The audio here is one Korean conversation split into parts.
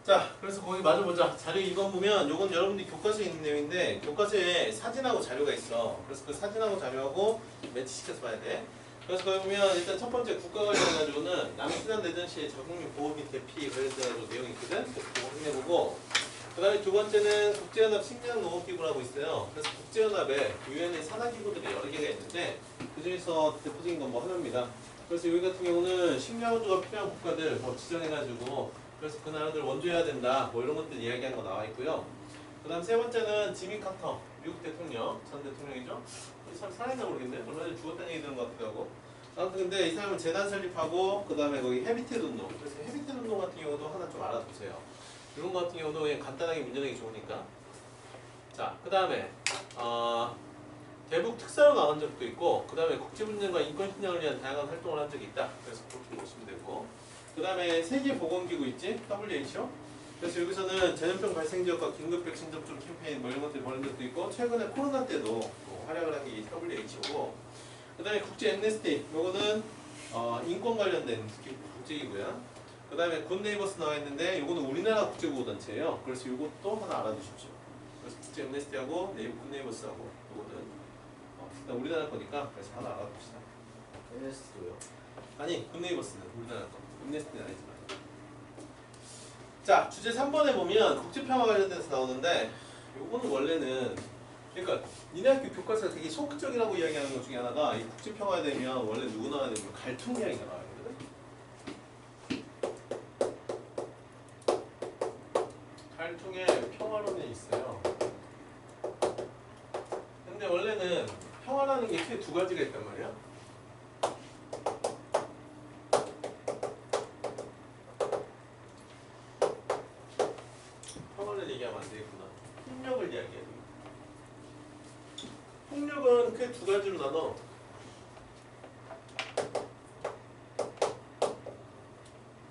자, 그래서 거기 마저 보자. 자료 2번 보면 요건 여러분들이 교과서에 있는 내용인데 교과서에 사진하고 자료가 있어. 그래서 그 사진하고 자료하고 매치시켜서 봐야 돼. 그래서 거기 보면 일단 첫 번째 국가 관련해가지고는 남수단 내전 시의 적응률 보호 및 대피 관련해가지고 내용이 있거든. 그래서 그거 확인해보고 그 다음에 두 번째는 국제연합 식량농업기구라고 있어요. 그래서 국제연합에 유엔의 산하기구들이 여러 개가 있는데 그 중에서 대표적인 건 뭐 하나입니다. 그래서 여기 같은 경우는 식량원조가 필요한 국가들 뭐 지정해가지고 그래서 그 나라들 원조해야 된다 뭐 이런 것들 이야기하는 거 나와 있고요. 그 다음 세 번째는 지미 카터 미국 대통령 전 대통령이죠. 참 살아있나 모르겠네. 얼마 전에 죽었다는 얘기 들은 것 같기도 하고. 아무튼 근데 이 사람은 재단 설립하고 그 다음에 거기 헤비텟 운동. 그래서 헤비텟 운동 같은 경우도 하나 좀 알아두세요. 이런 거 같은 경우도 그냥 간단하게 문제내기 좋으니까. 자, 그 다음에 대북 특사로 나온 적도 있고 그 다음에 국제분쟁과 인권신장을 위한 다양한 활동을 한 적이 있다. 그래서 그렇게 보시면 되고 그 다음에 세계보건기구 있지? WHO? 그래서 여기서는 전염병 발생 지역과 긴급 백신 접종 캠페인 뭐 이런 것들이 벌인 적도 있고 최근에 코로나 때도 뭐 활약을 한 게 WHO고 그 다음에 국제 엠네스티 요거는 인권 관련된 국제기구야. 그 다음에 굿네이버스 나와 있는데 요거는 우리나라 국제보호단체예요. 그래서 요것도 하나 알아두십시오. 그래서 국제 엠네스티하고 굿네이버스하고 요거는 일단 우리나라 거니까 그래서 하나 알아둡시다. 엠네스티도요? 아니 굿네이버스는 우리나라 거. 엠네스티는 아니지만. 자, 주제 3번에 보면 국제평화 관련돼서 나오는데 요거는 원래는 그러니까 니네 학교 교과서가 되게 소극적이라고 이야기하는 것 중에 하나가 이 국제평화에 되면 원래 누구 나와야 되면 갈등 이야기가 나와야 되거든. 갈등에 평화론이 있어요. 근데 원래는 평화라는 게 크게 두 가지가 있단 말이야. 평화를 얘기하면 안 되겠구나. 폭력을 이야기해야 돼. 폭력은 크게 두 가지로 나눠.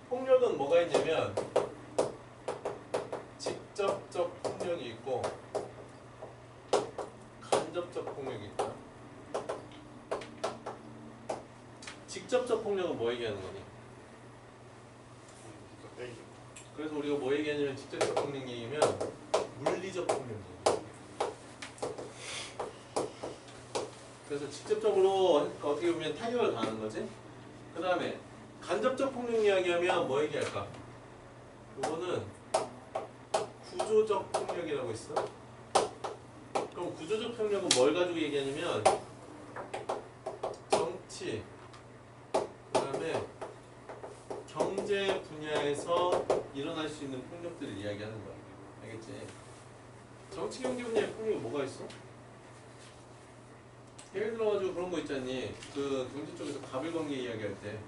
폭력은 뭐가 있냐면 직접적 폭력이 있고 간접적 폭력이 있다. 직접적 폭력은 뭐 얘기하는 거니? 그래서 우리가 뭐 얘기하냐면 직접적 폭력 얘기면 물리적 폭력 얘기. 그래서 직접적으로 어떻게 보면 타격을 가하는 거지. 그 다음에 간접적 폭력 이야기하면 뭐 얘기할까? 이거는 구조적 폭력이라고 있어. 그럼 구조적 폭력은 뭘 가지고 얘기하냐면 정치, 그 다음에 경제 분야에서 일어날 수 있는 폭력들을 이야기하는 거야. 알겠지? 정치, 경제 분야의 폭력이 뭐가 있어? 예를 들어가지고 그런 거 있잖니. 그 경제 쪽에서 가불관계 이야기할 때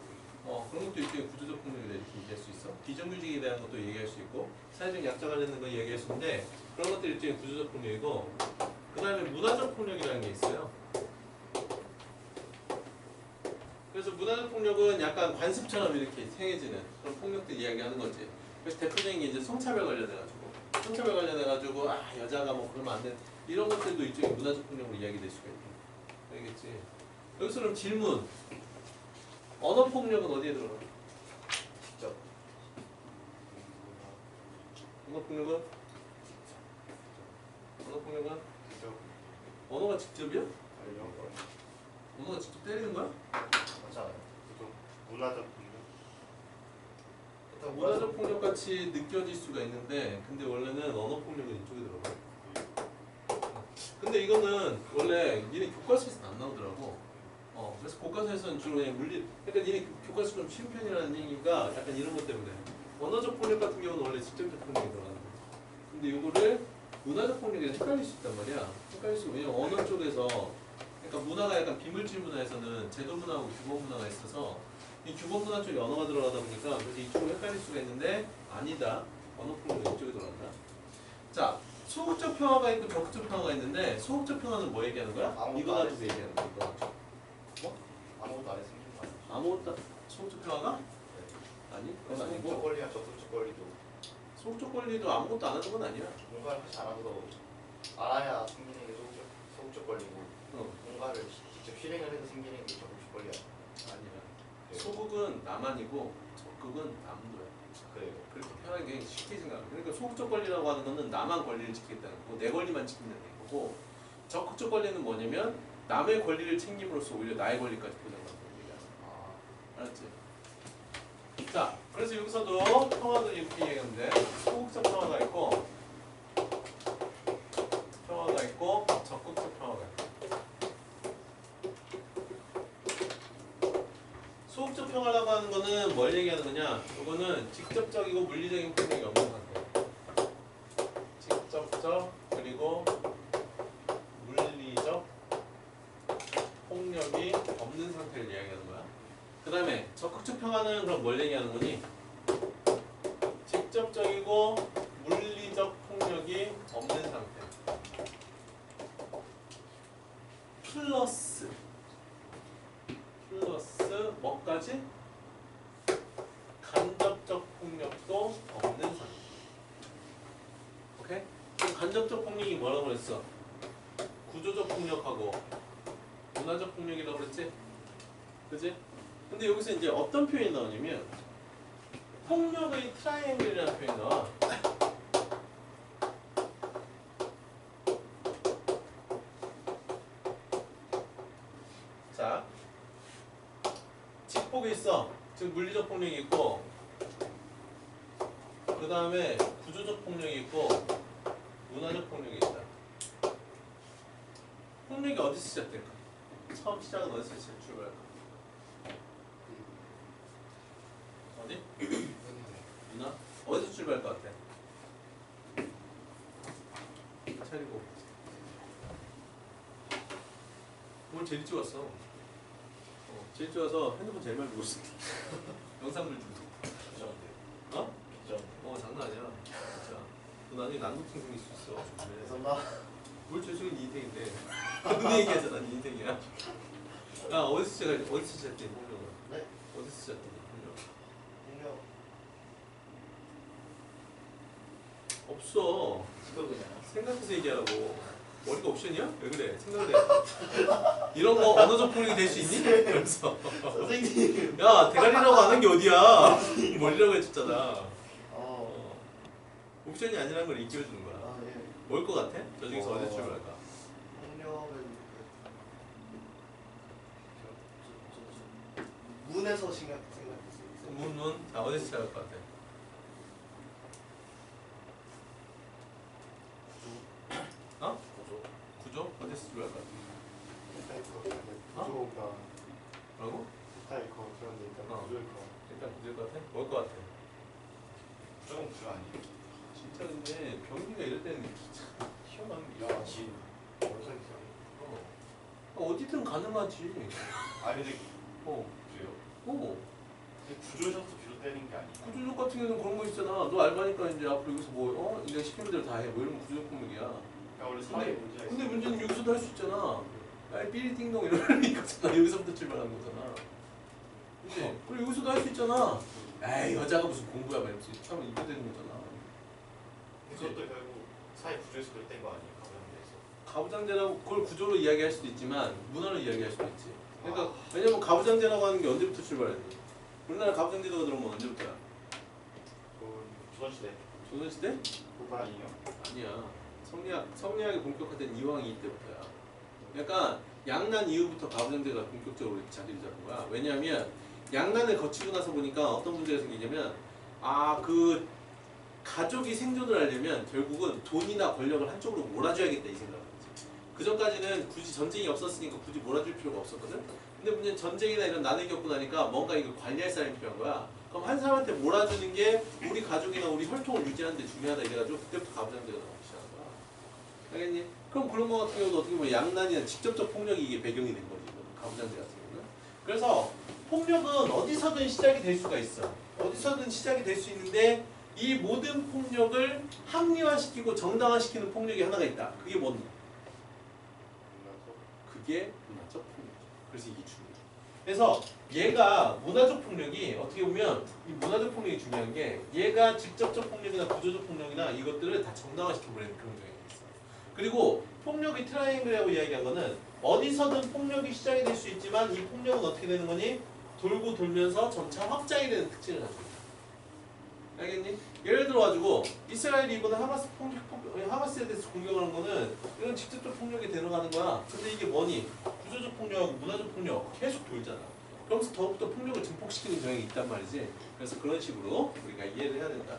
그런 것도 일종의 구조적 폭력이다 이렇게 얘기할 수 있어. 비정규직에 대한 것도 얘기할 수 있고 사회적 약자 관련된 거 얘기할 수 있는데 그런 것들이 일종의 구조적 폭력이고 그 다음에 문화적 폭력이라는 게 있어요. 그래서 문화적 폭력은 약간 관습처럼 이렇게 행해지는 그런 폭력들 이야기하는 거지. 그래서 대표적인 게 이제 성차별 관련해가지고 여자가 뭐 그러면 안 돼. 이런 것들도 일종의 문화적 폭력으로 이야기될 수가 있다. 알겠지? 여기서 그럼 질문. 언어 폭력은 어디에 들어가? 직접. 언어 폭력은? 직접. 언어가 직접이야? 아니요. 언어가 직접 때리는 거야? 맞잖아요. 보통 문화적 폭력. 문화적 폭력 같이 느껴질 수가 있는데 근데 원래는 언어 폭력은 이쪽에 들어가. 근데 이거는 원래 니네 교과서에서는 안 나오더라고. 그래서 교과서에서는 주로 그냥 그러니까 니네 교과서 좀 쉬운 편이라는 얘기가 약간 이런 것 때문에 언어적 폭력 같은 경우는 원래 직접적 폭력이 들어가는 거야. 근데 이거를 문화적 폭력이랑 헷갈릴 수 있단 말이야. 왜냐면 언어 쪽에서 그러니까 문화가 약간 비물질 문화에서는 제도 문화하고 규범 문화가 있어서 이 규범 문화 쪽에 언어가 들어가다 보니까 그래서 이쪽으로 헷갈릴 수가 있는데 아니다. 언어 폭력은 이쪽에 들어간다. 자, 소극적 평화가 있고 적극적 평화가 있는데 소극적 평화는 뭐 얘기하는 거야? 이거 가지고 얘기하는 거야. 이거 가지고. 뭐? 아무것도 안 했으면 좀 아무것도 소극적 평화가? 아니 그건 아니고 소극적 권리와 적극적 권리도 소극적 권리도 아무것도 안 하는 건 아니야. 뭔가를 하지 않아도 알아야 생기는 게 소극적 권리고 뭔가를 직접 실행을 해서 생기는 게 적극적 권리야. 아니야. 소극은 나만이고 적극은 남도야. 그래요. 그렇게 편하게 쉽게 생각하면. 그러니까 소극적 권리라고 하는 거는 나만 권리를 지키겠다는 거고 내 권리만 지킨다는 거고 적극적 권리는 뭐냐면 남의 권리를 챙김으로써 오히려 나의 권리까지 보장받는 얘기야. 알았지? 자, 그래서 여기서도 평화도 이렇게 얘기하는데 소극적 평화가 있고 적극적 평화가 있고 소극적 평화라고 하는 거는 뭘 얘기하는 거냐? 이거는 직접적이고 물리적인 폭력이 없는 상태. 직접적 그리고 물리적 폭력이 없는 상태를 이야기하는 거야. 그 다음에 적극적 평화는 그럼 뭘 얘기하는 거니? 직접적이고 물리적 폭력이 없는 상태. 플러스 뭐까지? 간접적 폭력도 없는 상태. 오케이? 그럼 간접적 폭력이 뭐라고 그랬어? 구조적 폭력하고 문화적 폭력이라고 그랬지? 그지? 근데 여기서 이제 어떤 표현이 나오냐면 폭력의 트라이앵글이라는 표현이 나와. 자, 직폭이 있어. 즉 물리적 폭력이 있고 그 다음에 구조적 폭력이 있고 문화적 폭력이 있다. 폭력이 어디서 시작될까? 처음 시작은 어디서 출발할까? 어디? 누나? 어디서 출발할 것 같아? 차리고 오늘 제일 일찍 왔어. 제일 일찍 와서 핸드폰 제일 많이 보고 있어. 영상물 주고. 어? 장난 아니야. 진짜. 너 나중에 난독증 생길 수 있어. 죄송합니다. 뭘 죄송해 네 인생인데. 네 얘기하잖아 네 인생이야. 야 어디서 시작해 폭력은? 네? 어디서 시작해 폭력? 폭력. 없어. 이거 그냥. 생각해서 얘기하라고. 머리가 옵션이야? 왜 그래? 생각을 해. 이런 거 언어적 폭력이 될 수 있니? 그래서 선생님. 야 대가리라고 하는 게 어디야? 머리라고 해줬잖아. 옵션이 아니라는 걸 일깨워주는 거야. 아 예. 뭘 것 같아? 저 중에서 어디 출발할까? 폭력은 문에서 생각했어요. 문. 자 어디서 시작할 것 같아? 어? 구조? 어디서 출발할 것 같아? 구조가 뭐라고? 스타일 거 그런데 일단 어. 구조일 거. 일단 구조일 것 같아? 뭘 것 같아? 조금 구조 아니에요? 진짜 근데 병기가 이럴 때는 참 튀어나오는 게 야, 있어. 벌써 있어. 어디든 가능하지. 아니 근데 어. 그래요? 어. 구조에서부터 비롯되는 게 아니야. 구조적 같은 경우는 그런 거 있잖아. 너 알바니까 이제 앞으로 여기서 뭐 내가 시키는 대로 다 해. 뭐 이러면 구조적 폭력이야. 그러니까 원래 사회 문제가 있어. 근데 문제는 여기서도 할 수 있잖아. 야 삐리 띵동 이러는 거잖아. 여기서부터 출발하는 거잖아. 그치? 그리고 여기서도 할 수 있잖아. 에이 여자가 무슨 공부야 막 이러면서 처음에 이거 되는 거잖아. 그것도 결국 사회 구조에서 비롯된 거 아니에요? 가부장제에서. 가부장제라고 그걸 구조로 이야기할 수도 있지만 문화로 이야기할 수도 있지. 그러니까 왜냐면 가부장제라고 하는 게 언제부터 출발했니? 우리나라 가부장제도가 들어오면 언제부터야? 조선시대 조선시대? 후반이요? 아니야. 성리학이 본격화된 이왕이 이때부터야. 그러니까 양난 이후부터 가부장제가 본격적으로 자리를 잡은 거야. 왜냐하면 양난을 거치고 나서 보니까 어떤 문제가 생기냐면 그 가족이 생존을 하려면 결국은 돈이나 권력을 한쪽으로 몰아줘야겠다 이 생각을 했지. 그 전까지는 굳이 전쟁이 없었으니까 굳이 몰아줄 필요가 없었거든. 근데 문제는 전쟁이나 이런 난을 겪고 나니까 뭔가 이걸 관리할 사람이 필요한 거야. 그럼 한 사람한테 몰아주는 게 우리 가족이나 우리 혈통을 유지하는 데 중요하다 이래가지고 그때부터 가부장제가 나오기 시작한 거야. 알겠니? 그럼 그런 거 같은 경우도 어떻게 보면 양난이나 직접적 폭력이 이게 배경이 된 거지. 가부장제 같은 경우는. 그래서 폭력은 어디서든 시작이 될 수가 있어. 어디서든 시작이 될 수 있는데 이 모든 폭력을 합리화시키고 정당화시키는 폭력이 하나가 있다. 그게 뭐냐? 그게 문화적 폭력이죠. 그래서 이게 중요해요. 그래서 얘가 문화적 폭력이 어떻게 보면 이 문화적 폭력이 중요한 게 얘가 직접적 폭력이나 구조적 폭력이나 이것들을 다 정당화시켜버리는 그런 경향이 있어. 그리고 폭력의 트라이앵글이라고 이야기한 거는 어디서든 폭력이 시작이 될 수 있지만 이 폭력은 어떻게 되는 거니? 돌고 돌면서 점차 확장이 되는 특징을 가지고 있다. 알겠니? 예를 들어가지고 이스라엘이 이번에 하마스에 대해서 공격하는 거는 이런 직접적 폭력이 들어가는 거야. 근데 이게 뭐니? 구조적 폭력하고 문화적 폭력 계속 돌잖아. 그러면서 더욱더 폭력을 증폭시키는 경향이 있단 말이지. 그래서 그런 식으로 우리가 이해를 해야 된다.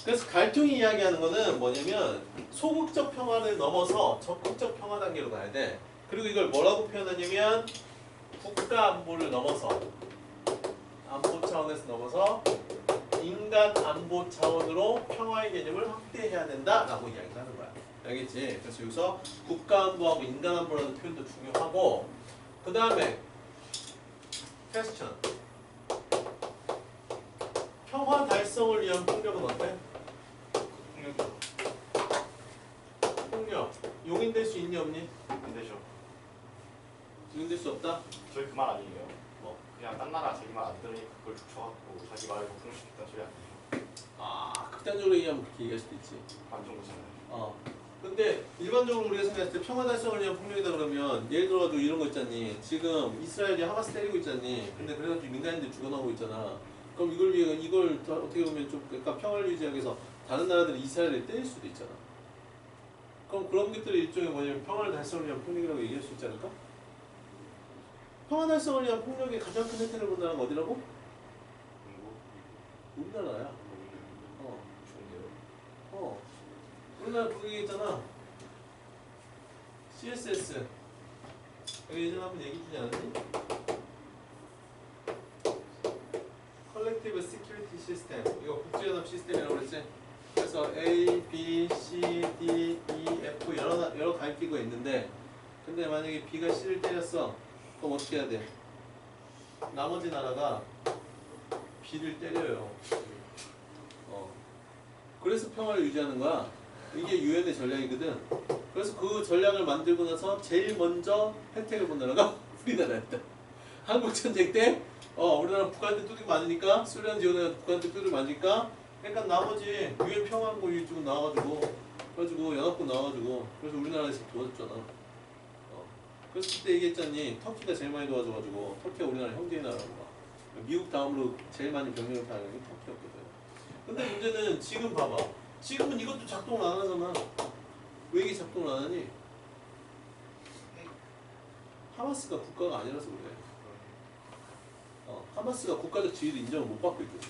그래서 갈등이 이야기하는 거는 뭐냐면 소극적 평화를 넘어서 적극적 평화 단계로 가야 돼. 그리고 이걸 뭐라고 표현하냐면 국가 안보를 넘어서 안보 차원에서 넘어서 인간 안보 차원으로 평화의 개념을 확대해야 된다라고 이야기를 하는 거야. 알겠지? 그래서 여기서 국가 안보하고 인간 안보라는 표현도 중요하고 그 다음에 퀘스천 평화 달성을 위한 폭력은 어때? 폭력이죠. 폭력 용인될 수 있니 없니? 안 되죠. 용인될 수 없다? 저희 그 말 아니에요. 뭐? 그냥 딴 나라 자기 말 안 들으니까 그걸 축소하고 자기 말을 복종시켰다는 소리 아니에요. 아 극단적으로 얘기하면 그렇게 얘기할 수도 있지. 완전 그렇잖아요. 근데 일반적으로 우리가 생각했을 때 평화 달성을 위한 폭력이다 그러면 예를 들어도 이런 거 있잖니. 지금 이스라엘이 하마스 때리고 있잖니. 근데 그래가지고 민간인들 죽어나오고 있잖아. 그럼 이걸 위해 이걸 어떻게 보면 좀 그러니까 평화를 유지하기 위해서 다른 나라들이 이스라엘을 때릴 수도 있잖아. 그럼 그런 것들이 일종의 뭐냐면 평화를 달성을 위한 폭력이라고 얘기할 수 있지 않을까? 평화 달성을 위한 폭력의 가장 큰 혜택을 본 나라가 어디라고? 중국, 우리나라야. 좋은데요. 우리나라 그거 얘기했잖아. CSS. 여기 예전에 한번 얘기 주지 않았니? 컬렉티브 시큐리티 시스템. 이거 국제연합 시스템이라고 그랬지? 그래서 A, B, C, D, E, F 여러 가입기구가 있는데 근데 만약에 B가 C를 때렸어. 그럼 어떻게 해야 돼? 나머지 나라가 B를 때려요. 그래서 평화를 유지하는 거야. 이게 유엔의 전략이거든. 그래서 그 전략을 만들고 나서 제일 먼저 혜택을 본 나라가 우리나라였다. 한국 전쟁 때 우리나라 북한한테 뚜들이 맞으니까 소련 지원해서 북한한테 뚜들이 맞으니까 그러니까 나머지 유엔 평화안보 이쪽으로 나와가지고 그래가지고 연합군 나와가지고 그래서 우리나라에서 도와줬잖아. 그래서 그때 얘기했잖니. 터키가 제일 많이 도와줘가지고 터키가 우리나라 형제 나라고 봐. 미국 다음으로 제일 많이 병력을 파는 게 터키였거든. 근데 문제는 지금 봐봐. 지금은 이것도 작동을 안 하잖아. 왜 이게 작동을 안 하니? 하마스가 국가가 아니라서 그래. 하마스가 국가적 지위를 인정을 못 받고 있거든.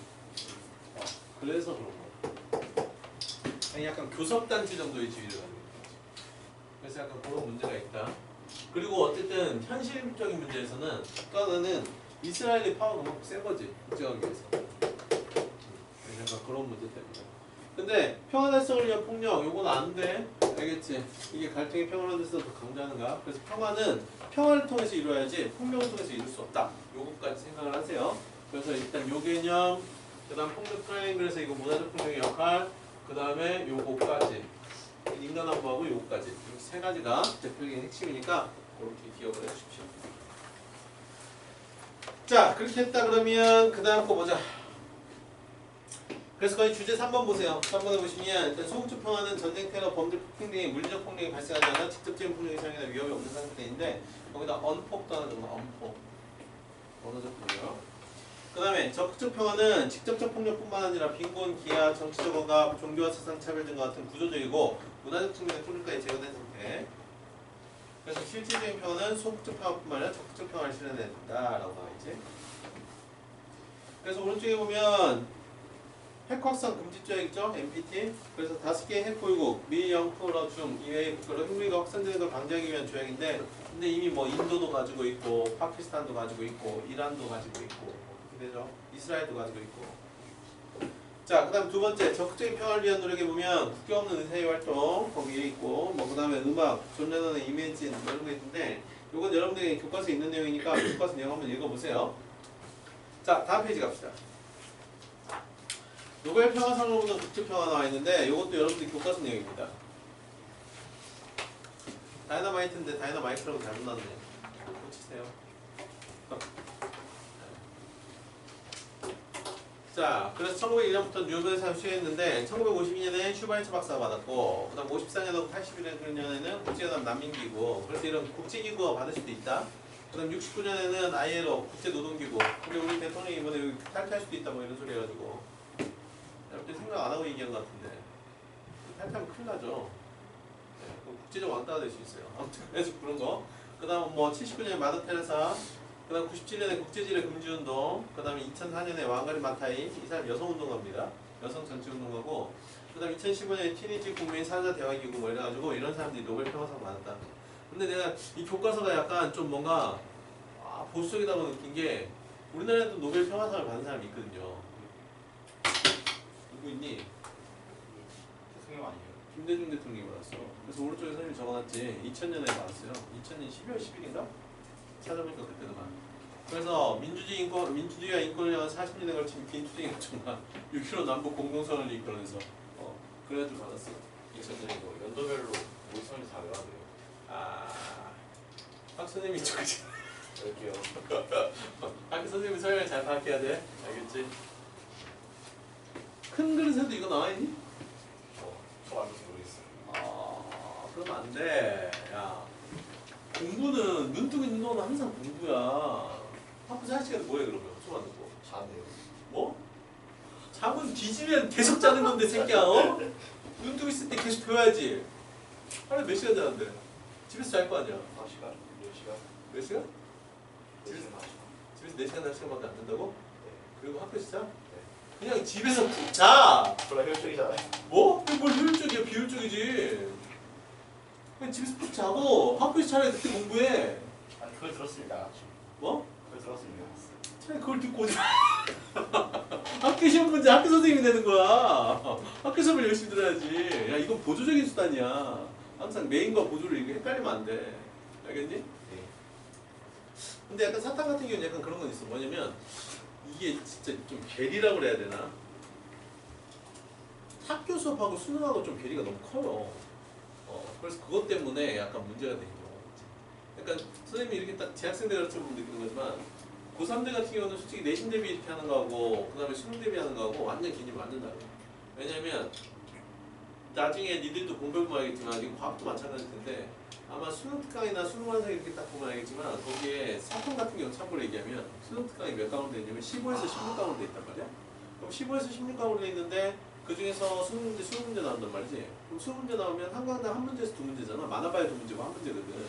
그래서 그런 거야. 아니, 약간 교섭단체 정도의 지위를 가지고 있는 거지. 그래서 약간 그런 문제가 있다. 그리고 어쨌든 현실적인 문제에서는 국가는 이스라엘의 파워가 너무 센 거지. 국제관계에서. 약간 그런 문제 때문에. 근데 평화 달성을 위한 폭력 요건 안 돼. 알겠지? 이게 갈등이 평화를 해서 더 강조하는가? 그래서 평화는 평화를 통해서 이루어야지 폭력을 통해서 이룰 수 없다. 요거까지 생각을 하세요. 그래서 일단 요 개념, 그 다음 폭력 트라이앵글에서 이거 문화적 폭력의 역할, 그 다음에 요거까지 인간 안보하고 요거까지 이렇게 세 가지가 대표적인 핵심이니까 그렇게 기억을 해주십시오. 자, 그렇게 했다 그러면 그 다음 거 보자. 그래서 거의 주제 3번 보세요. 3번에 보시면 일단 소극적 평화는 전쟁, 테러, 범죄, 폭행 등의 물리적 폭력이 발생하지 않아 직접적인 폭력의 사용이나 위협이 없는 상태인데 거기다 언폭도 하나 넣어. 언폭. 언어적 폭력. 그 다음에 적극적 평화는 직접적 폭력뿐만 아니라 빈곤, 기아, 정치적 억압, 종교와 사상 차별 등과 같은 구조적이고 문화적 측면의 폭력까지 제거된 상태. 그래서 실질적인 평화는 소극적 평화뿐만 아니라 적극적 평화를 실현해낸다라고 나와 있지. 그래서 오른쪽에 보면 핵 확산 금지조약 있죠? NPT. 그래서 5개의 핵 보유국, 미, 영, 프로, 중 이외의 국가로 핵무기가 확산되는 걸 방지하기 위한 조약인데 근데 이미 뭐 인도도 가지고 있고 파키스탄도 가지고 있고 이란도 가지고 있고 어떻게 되죠? 이스라엘도 가지고 있고. 자, 그 다음 두 번째 적극적인 평화를 위한 노력에 보면 국경 없는 의사의 활동 거기에 있고 뭐 그 다음에 음악, 존 레논의 이미진 이런 거 있는데 이건 여러분들이 교과서에 있는 내용이니까 교과서 내용 한번 읽어보세요. 자, 다음 페이지 갑시다. 노벨 평화상을 보는 국제평화 나와 있는데 이것도 여러분들 교과서 내용입니다. 다이너마이트인데 다이너마이트라고 잘못 나왔네. 고치세요. 자, 그래서 1901년부터 뉴욕에서 수행했는데 1952년에 슈바이처 박사가 받았고 그 다음 54년하고 81년에는 국제연합 난민기구 그래서 이런 국제기구가 받을 수도 있다. 그 다음 69년에는 ILO 국제노동기구 근데 우리 대통령이 이번에 여기 탈퇴할 수도 있다 뭐 이런 소리 해가지고 여러분들 생각 안 하고 얘기한 것 같은데 탈피하면 큰일 나죠. 네, 그럼 국제적 왕따가 될 수 있어요. 아무튼 그래서 그런 거. 그 다음 뭐 79년에 마더 테레사, 그 다음 97년에 국제지뢰 금지운동, 그 다음에 2004년에 왕가리 마타이, 이 사람 여성운동가입니다. 여성 정치운동가고, 그 다음 2015년에 티니지 국민 사자 대화기구 뭐 이래가지고 이런 사람들이 노벨 평화상 받았다. 근데 내가 이 교과서가 약간 좀 뭔가 보수적이다고 느낀 게 우리나라에도 노벨 평화상을 받은 사람이 있거든요. 누구 있니? 대통령 아니에요? 김대중 대통령이 받았어. 그래서 오른쪽에 선생님이 적어놨지. 2000년에 받았어요. 2000년 12월 10일인가? 찾아보니까 그때도만. 그래서 민주주의와 인권을 향한 40년에 걸친 긴 투쟁의 정말 6.15 남북 공동선언을 이끌어내서 그래가지고 받았어. 2000년에. 연도별로 모의선이 다 외워돼요. 박 선생님이 저기지. 여기요. 박 선생님이 설명을 잘 파악해야 돼. 알겠지? 큰 그릇에도 이거 나와있니? 저 완전 모르겠어요. 그러면 안 돼. 야, 공부는 눈 뜨고 있는 동안 항상 공부야. 학교 4시간에 뭐해 그러면? 수업 안 듣고. 자네요. 뭐? 잠은 뒤지면 계속 자는 건데 새끼야. 어? 눈 뜨고 있을 때 계속 배워야지. 하루에 몇 시간 자는데? 집에서 잘 거 아니야? 4시간? 10시간? 몇 시간? 4시간 4시간. 집에서 4시간 1시간밖에 안 잔다고? 네. 그리고 학교에서 자? 그냥 집에서 푹 자! 졸라 효율적이잖아요. 뭐? 그게 뭘 효율적이야? 비효율적이지. 그냥 집에서 푹 자고 학교에서 차라리 그때 공부해. 아니 그걸 들었습니다. 뭐? 그걸 들었습니다. 차라리 그걸 듣고 오지. 학교 시험 문제 학교 선생님이 내는 거야. 학교 수업을 열심히 들어야지. 야, 이건 보조적인 수단이야. 항상 메인과 보조를 이렇게 헷갈리면 안 돼. 알겠니? 네. 근데 약간 사탕 같은 경우는 약간 그런 건 있어. 뭐냐면 이게 진짜 좀 괴리라고 그래야 되나? 학교 수업하고 수능하고 좀 괴리가 너무 커요. 그래서 그것 때문에 약간 문제가 되는 경우가 있지. 약간 선생님이 이렇게 딱 재학생들 가르쳐보면 느끼는 거지만 고3들 같은 경우는 솔직히 내신 대비 이렇게 하는 거하고 그 다음에 수능 대비 하는 거하고 완전 개념이 완전 다르요. 왜냐면 나중에 니들도 공부해보면 알겠지만 이건 과학도 마찬가지일 텐데 아마 수능 특강이나 수능 완성 이렇게 딱 보면 알겠지만 거기에 사통 같은 경우 참고로 얘기하면 수능 특강이 몇 강으로 되어 있냐면 15에서 16강으로 되어 있단 말이야. 그럼 15에서 16강으로 되어 있는데 그 중에서 수능 문제, 수능 문제 나온단 말이지. 그럼 수능 문제 나오면 한 강당 한 문제에서 두 문제잖아. 많아봐야 두 문제고 한 문제거든.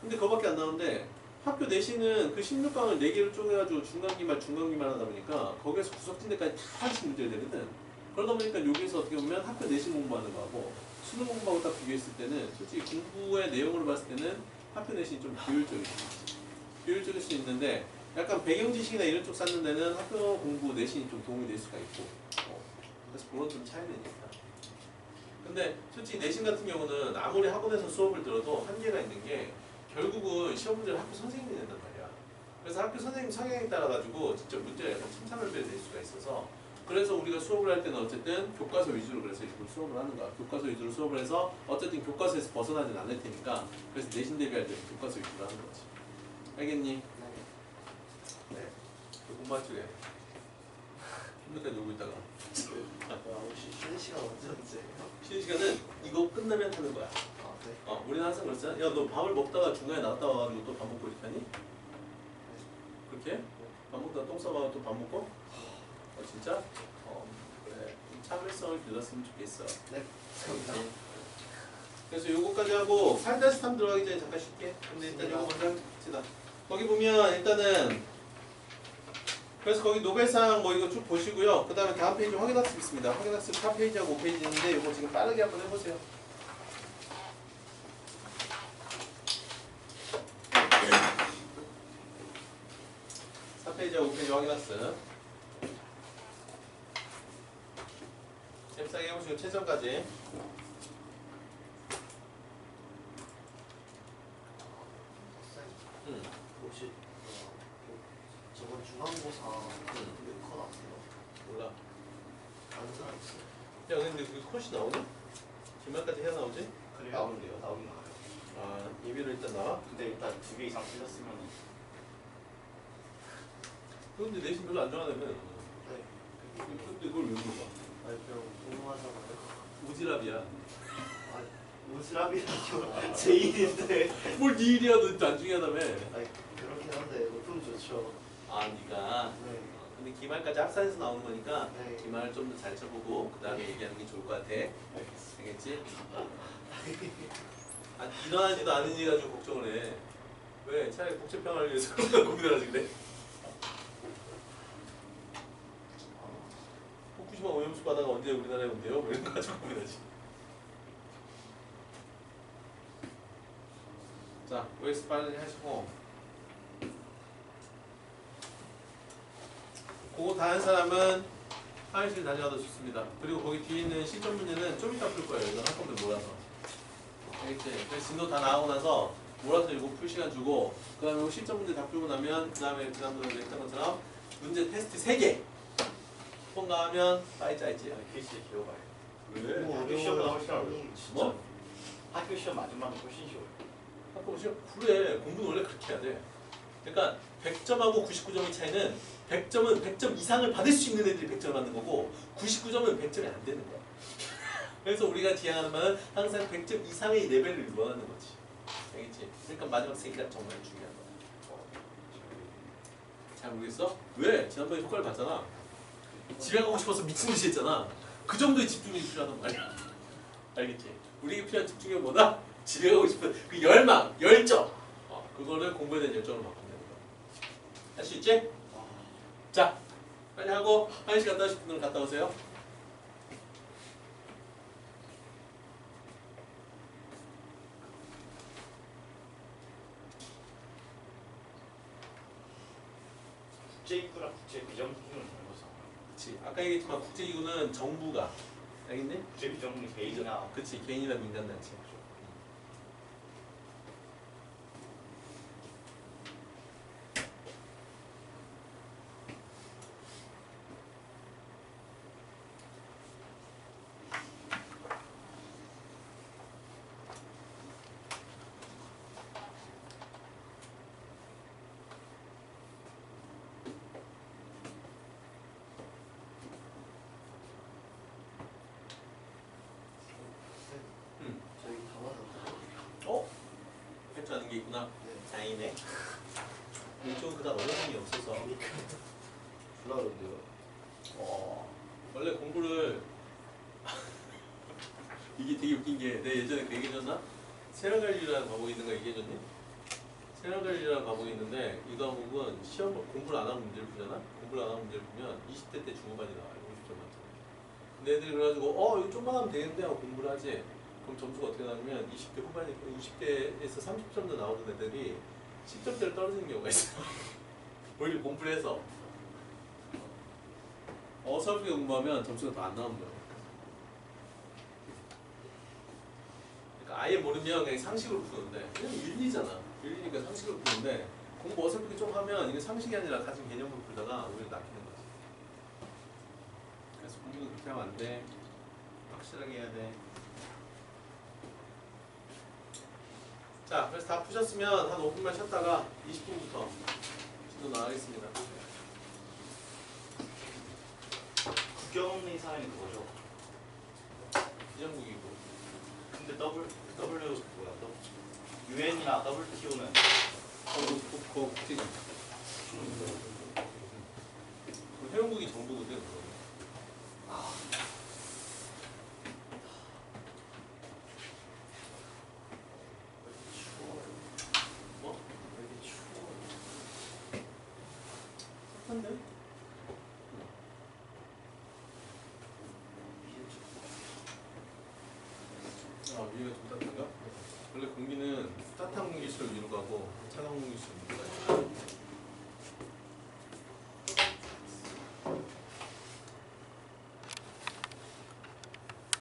근데 그거밖에 안 나오는데 학교 내신은 그 16강을 4개로 쪼개가지고 중간기말, 중간기말 하다 보니까 거기에서 구석진대까지 다 하나씩 문제를 내거든. 그러다 보니까 여기서 어떻게 보면 학교 내신 공부하는 거하고 수능 공부하고 딱 비교했을 때는 솔직히 공부의 내용으로 봤을 때는 학교 내신이 좀 비효율적일 수 있지. 비효율적일 수 있는데 약간 배경 지식이나 이런 쪽 쌓는 데는 학교 공부 내신이 좀 도움이 될 수가 있고 그래서 그런 좀 차이는 있다. 근데 솔직히 내신 같은 경우는 아무리 학원에서 수업을 들어도 한계가 있는 게 결국은 시험 문제를 학교 선생님이 낸단 말이야. 그래서 학교 선생님 성향에 따라 가지고 진짜 문제가 약간 천차만별이 될 수가 있어서 그래서 우리가 수업을 할 때는 어쨌든 교과서 위주로 그래서 이걸 수업을 하는 거야. 교과서 위주로 수업을 해서 어쨌든 교과서에서 벗어나진 않을 테니까 그래서 내신 대비할 때는 교과서 위주로 하는 거지. 알겠니? 네. 공부할 쪽에 힘들까지 놀고 있다가 혹시 쉬는 시간 언제예요? 쉬는 시간은 이거 끝나면 하는 거야. 아 네. 우리는 항상 그렇잖아. 야, 너 밥을 먹다가 중간에 나갔다 와가지고 또 밥 먹고 이렇게 하니? 그렇게? 밥 먹다가 똥 싸고 또 밥 먹고? 진짜? 그래. 좀 참을성을 길렀으면 좋겠어. 네. 감사합니다. 그래서 요거까지 하고 8-3 들어가기 전에 잠깐 쉴게. 근데 일단 요거 먼저 합시다. 거기 보면 일단은 그래서 거기 노벨상 뭐 이거 쭉 보시고요. 그 다음에 다음 페이지 확인학습 있습니다. 확인학습 4페이지하고 5페이지 있는데 요거 지금 빠르게 한번 해보세요. 페이지하고 5페이지 확인학습. 잽싸게 해보시고 최선까지. 혹시 저번 중간고사 몇 컷 아세요? 몰라. 아는 사람 있어요? 야 근데 그 컷이 나오냐? 기말까지 해야 나오지? 그래 나오는데요. 나오긴 나와요. 아 예비로 일단 나와? 근데 일단 2개 이상 틀렸으면 근데 내신 별로 안 좋아하냐며. 네. 근데 그걸 왜 물어봐? 아니 그냥 궁금하잖아요. 오지랖이야. 아 오스라비라뇨 제 일인데. 뭘 네 일이야 너 나중에 하다며. 아니 그렇긴 한데 높으면 좋죠. 아 니가. 네. 근데 기말까지 합산해서 나오는 거니까 네. 기말을 좀 더 잘 쳐보고 그 다음에 얘기하는 게 좋을 것 같아. 알겠지? 아, 일어나지도 않은지 가지고 걱정을 해. 왜? 차라리 국제평화를 위해서 고민을 하지 그래? 후쿠시마 오염수 바다가 언제 우리나라에 온대요? 뭐 이런 거 가지고 고민하지. 자, OX 빨리 하시고 그거 다 한 사람은 화장실 다녀와도 좋습니다. 그리고 거기 뒤에 있는 실전 문제는 좀 이따 풀 거예요. 이건 한꺼번에 몰아서. 알겠지? 그래서 진도 다 나오고 나서 몰아서 이거 풀 시간 주고 그 다음에 실전 문제 다 풀고 나면 그 다음에 지난번에 했던 것처럼 문제 테스트 3개 통과하면 빠이짜이지. 글씨 기억봐요. 왜? 학교 시험보다 훨씬 어려워. 진짜. 뭐? 학교 시험 마지막은 훨씬 쉬워요. 학교 시험? 그래. 공부는 원래 그렇게 해야 돼. 그러니까 100점하고 99점의 차이는 100점은 100점 이상을 받을 수 있는 애들이 100점을 받는 거고 99점은 100점이 안 되는 거야. 그래서 우리가 지향하는 바는 항상 100점 이상의 레벨을 원하는 거지. 알겠지? 그러니까 마지막 3개가 정말 중요한 거야. 잘 모르겠어? 왜? 지난번에 효과를 봤잖아. 집에 가고 싶어서 미친 듯이 했잖아. 그 정도의 집중력이 필요하단 말이야. 알겠지? 우리에게 필요한 집중력은 뭐다? 집에 가고 싶은 그 열망, 열정. 그거를 공부에 대한 열정으로 바꾸면 되는 거야. 할 수 있지? 자, 빨리 하고 화장실 갔다 오실 분들은 갔다 오세요. 국제기구랑 국제비정기구는 다른 거잖아. 그치. 아까 얘기했지만 국제기구는 정부가 알겠니? 국제비정기 개인이나 그치. 개인이나 민간단체. 저희 다 받았어요. 어? 할 줄 아는 게 있구나. 다행이네. 이쪽은 그다음 어려운 게 없어서. 졸라 그런데요. 원래 공부를 이게 되게 웃긴 게 내가 예전에 그 얘기해줬나? 세력관리라는 과목이 있는 거 얘기해줬니? 세력관리라는 과목이 있는데 이 과목은 시험 공부를 안 하고 문제를 풀잖아? 공부를 안 하고 문제를 풀면 20대 때 중후반이 나와요. 50점 만점에. 근데 애들이 그래가지고 이거 좀만 하면 되겠는데 하고 공부를 하지. 그럼 점수가 어떻게 나냐면 20대 후반이 20대에서 30점도 나오는 애들이 10점대를 떨어지는 경우가 있어요. 오히려 공부를 해서 어설프게 공부하면 점수가 더 안 나오는 거예요. 그러니까 아예 모르면 그냥 상식으로 푸는데 그냥 윤리잖아. 윤리니까 상식으로 푸는데 공부 어설프게 좀 하면 이게 상식이 아니라 가진 개념으로 풀다가 오히려 낚이는 거지. 그래서 공부도 그렇게 하면 안 돼. 확실하게 해야 돼. 자, 그래서 다 푸셨으면 한 5분만 쉬었다가 20분부터 진도 나가겠습니다. 국경 없는 사람이 그거죠. 비정국이고. 근데 W 뭐야? UN이나 WTO는 그거 국제기. 회원국이 정부거든. 뭐? 왜 이렇게 추워? 한데? 위에가 좀 따뜻한가? 원래 공기는 따뜻한 공기 시설 위로 가고 차가운 공기 시설 위로 가요.